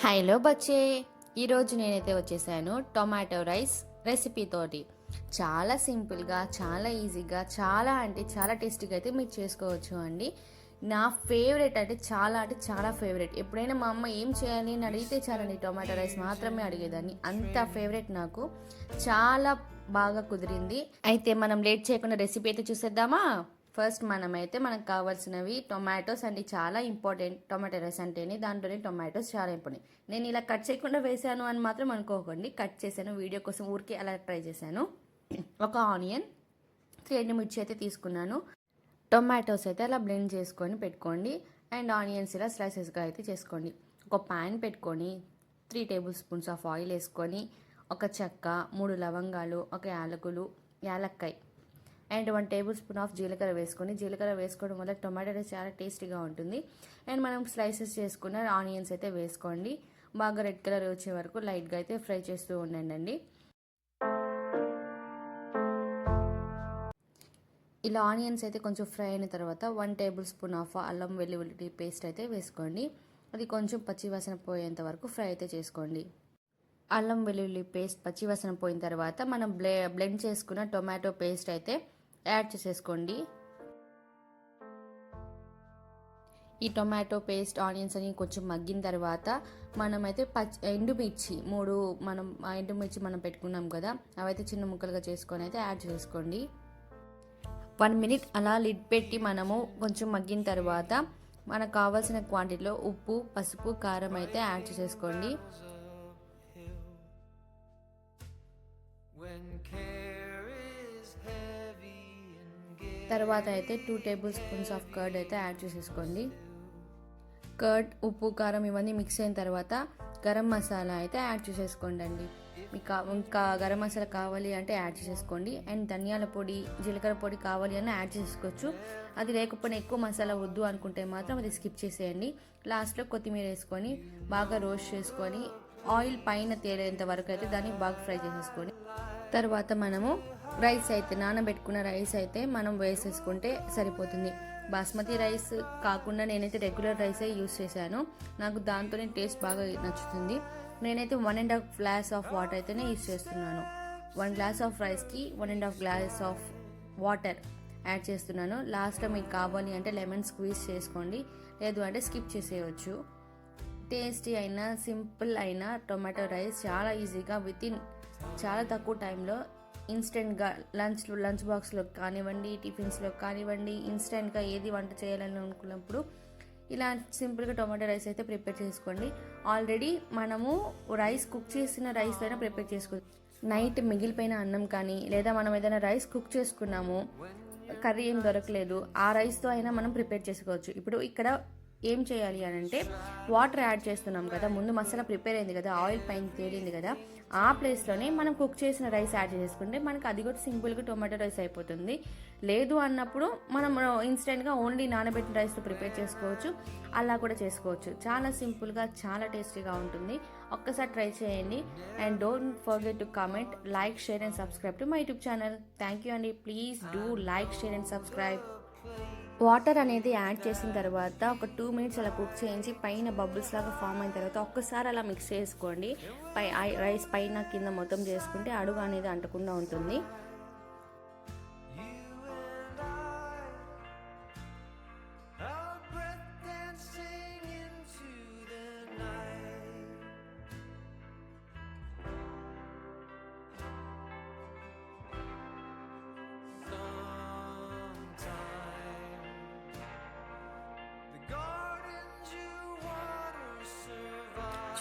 Hello బచ్చే, ఈరోజు నేనైతే వచ్చేసాను టొమాటో రైస్ రెసిపీ తోటి. చాలా సింపుల్గా, చాలా ఈజీగా, చాలా అంటే చాలా టేస్టీగా అయితే మీరు చేసుకోవచ్చు అండి. నా ఫేవరెట్ అంటే చాలా ఫేవరెట్. ఎప్పుడైనా మా అమ్మ ఏం చేయాలి అని అడిగితే చాలండి, టొమాటో రైస్ మాత్రమే అడిగేదాన్ని. అంత ఫేవరెట్ నాకు. చాలా బాగా కుదిరింది. అయితే మనం లేట్ చేయకుండా రెసిపీ అయితే చూసేద్దామా? ఫస్ట్ మనకు కావాల్సినవి టొమాటోస్ అండి. చాలా ఇంపార్టెంట్ టొమాటో రైస్ అంటేనే, దాంట్లోనే టొమాటోస్ చాలా ఇంపార్టెంట్. నేను ఇలా కట్ చేయకుండా వేసాను అని మాత్రం అనుకోకండి. కట్ చేశాను, వీడియో కోసం ఊరికే అలా ట్రై చేశాను. ఒక ఆనియన్, 3 ఎండుమిర్చి అయితే తీసుకున్నాను. టొమాటోస్ అయితే అలా బ్లెండ్ చేసుకొని పెట్టుకోండి. అండ్ ఆనియన్స్ ఇలా స్లైసెస్గా అయితే చేసుకోండి. ఒక ప్యాన్ పెట్టుకొని 3 టేబుల్ స్పూన్స్ ఆఫ్ ఆయిల్ వేసుకొని, ఒక చెక్క, 3 లవంగాలు, ఒక యాలక్కాయ అండ్ 1 టేబుల్ స్పూన్ ఆఫ్ జీలకర్ర వేసుకొని, జీలకర్ర వేసుకోవడం వల్ల టొమాటో రైస్ చాలా టేస్టీగా ఉంటుంది. అండ్ మనం స్లైసెస్ చేసుకున్న ఆనియన్స్ అయితే వేసుకోండి. బాగా రెడ్ కలర్ వచ్చే వరకు లైట్గా అయితే ఫ్రై చేస్తూ ఉండండి. ఇలా ఆనియన్స్ అయితే కొంచెం ఫ్రై అయిన తర్వాత 1 టేబుల్ స్పూన్ ఆఫ్ అల్లం వెల్లుల్లి పేస్ట్ అయితే వేసుకోండి. అది కొంచెం పచ్చివాసన పోయేంత వరకు ఫ్రై అయితే చేసుకోండి. అల్లం వెల్లుల్లి పేస్ట్ పచ్చివాసన పోయిన తర్వాత మనం బ్లెండ్ చేసుకున్న టొమాటో పేస్ట్ అయితే యాడ్ చేసేసుకోండి. ఈ టొమాటో పేస్ట్, ఆనియన్స్ అని కొంచెం మగ్గిన తర్వాత మనమైతే ఎండుమిర్చి మనం పెట్టుకున్నాం కదా, అవైతే చిన్న ముక్కలుగా చేసుకొని అయితే యాడ్ చేసుకోండి. 1 మినిట్ అలా లిడ్ పెట్టి మనము కొంచెం మగ్గిన తర్వాత మనకు కావాల్సిన క్వాంటిటీలో ఉప్పు, పసుపు, కారం అయితే యాడ్ చేసేసుకోండి. తర్వాత అయితే 2 టేబుల్ స్పూన్స్ ఆఫ్ కర్డ్ అయితే యాడ్ చేసేసుకోండి. కర్డ్, ఉప్పు, కారం ఇవన్నీ మిక్స్ అయిన తర్వాత గరం మసాలా అయితే యాడ్ చేసేసుకోండి అండి. మీకు ఇంకా గరం మసాలా కావాలి అంటే యాడ్ చేసేసుకోండి. అండ్ ధనియాల పొడి, జీలకర్ర పొడి కావాలి అని యాడ్ చేసుకోవచ్చు. అది లేకపోయినా ఎక్కువ మసాలా వద్దు అనుకుంటే మాత్రం అది స్కిప్ చేసేయండి. లాస్ట్లో కొత్తిమీర వేసుకొని బాగా రోస్ట్ చేసుకొని ఆయిల్ పైన తేలేంత వరకు అయితే దాన్ని బాగా ఫ్రై చేసేసుకొని, తర్వాత మనము నానబెట్టుకున్న రైస్ అయితే మనం వేసేసుకుంటే సరిపోతుంది. బాస్మతి రైస్ కాకుండా నేనైతే రెగ్యులర్ రైసే యూస్ చేశాను. నాకు దాంతోనే టేస్ట్ బాగా నచ్చుతుంది. నేనైతే 1.5 గ్లాస్ ఆఫ్ వాటర్ అయితేనే యూస్ చేస్తున్నాను. 1 గ్లాస్ ఆఫ్ రైస్కి 1.5 గ్లాస్ ఆఫ్ వాటర్ యాడ్ చేస్తున్నాను. లాస్ట్లో మీకు కావాలి అంటే లెమన్ స్క్వీజ్ చేసుకోండి, లేదు అంటే స్కిప్ చేసేయచ్చు. టేస్టీ అయినా సింపుల్ అయినా టొమాటో రైస్ చాలా ఈజీగా చాలా తక్కువ టైంలో ఇన్స్టెంట్గా లంచ్ బాక్స్లో కానివ్వండి, టిఫిన్స్లో కానివ్వండి, ఇన్స్టెంట్గా ఏది వంట చేయాలని అనుకున్నప్పుడు ఇలా సింపుల్గా టొమాటో రైస్ అయితే ప్రిపేర్ చేసుకోండి. ఆల్రెడీ మనము కుక్ చేసిన రైస్ అయినా ప్రిపేర్ చేసుకోవచ్చు. నైట్ మిగిలిపోయిన అన్నం కానీ, లేదా మనం ఏదైనా రైస్ కుక్ చేసుకున్నాము, కర్రీ ఏం దొరకలేదు, ఆ రైస్తో అయినా మనం ప్రిపేర్ చేసుకోవచ్చు. ఇప్పుడు ఇక్కడ ఏం చేయాలి అని అంటే, వాటర్ యాడ్ చేస్తున్నాం కదా, ముందు మసాలా ప్రిపేర్ అయింది కదా, ఆయిల్ పైన తేలింది కదా, ఆ ప్లేస్లోనే మనం కుక్ చేసిన రైస్ యాడ్ చేసుకుంటే మనకు అది కూడా సింపుల్గా టొమాటో రైస్ అయిపోతుంది. లేదు అన్నప్పుడు మనం ఇన్స్టెంట్గా ఓన్లీ నానబెట్టిన రైస్తో ప్రిపేర్ చేసుకోవచ్చు, అలా కూడా చేసుకోవచ్చు. చాలా సింపుల్గా, చాలా టేస్టీగా ఉంటుంది. ఒక్కసారి ట్రై చేయండి. And don't forget to comment, like, share and subscribe to my YouTube channel. Thank you అండి. Please do like, share and subscribe. Water అనేది యాడ్ చేసిన తర్వాత ఒక 2 మినిట్స్ అలా కుక్ చేయించి పైన బబుల్స్ లాగా ఫామ్ అయిన తర్వాత ఒక్కసారి అలా మిక్స్ చేసుకోండి. రైస్ పైన కింద మొత్తం చేసుకుంటే అడుగు అనేది అంటకుండా ఉంటుంది.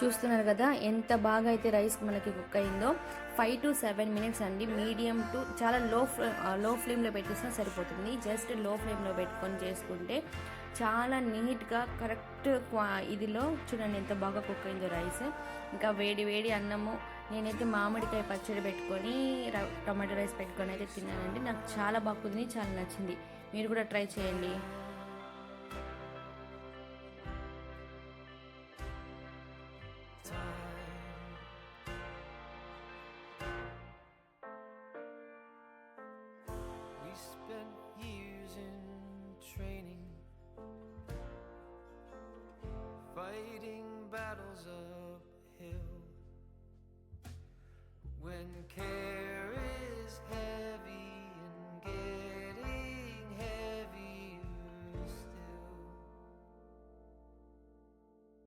చూస్తున్నారు కదా ఎంత బాగా అయితే రైస్ మనకి కుక్ అయిందో. 5 to 7 మినిట్స్ అండి. మీడియం టు చాలా లో ఫ్లేమ్లో పెట్టేసినా సరిపోతుంది. జస్ట్ లో ఫ్లేమ్లో పెట్టుకొని చేసుకుంటే చాలా నీట్గా కరెక్ట్ ఇదిలో చూడండి ఎంత బాగా కుక్ అయిందో రైస్. ఇంకా వేడి వేడి అన్నము, నేనైతే మామిడికాయ పచ్చడి పెట్టుకొని టమాటో రైస్ పెట్టుకొని అయితే తిన్నానండి. నాకు చాలా బాగా కుదిరి, చాలా నచ్చింది. మీరు కూడా ట్రై చేయండి. Spent years in training, fighting battles of care.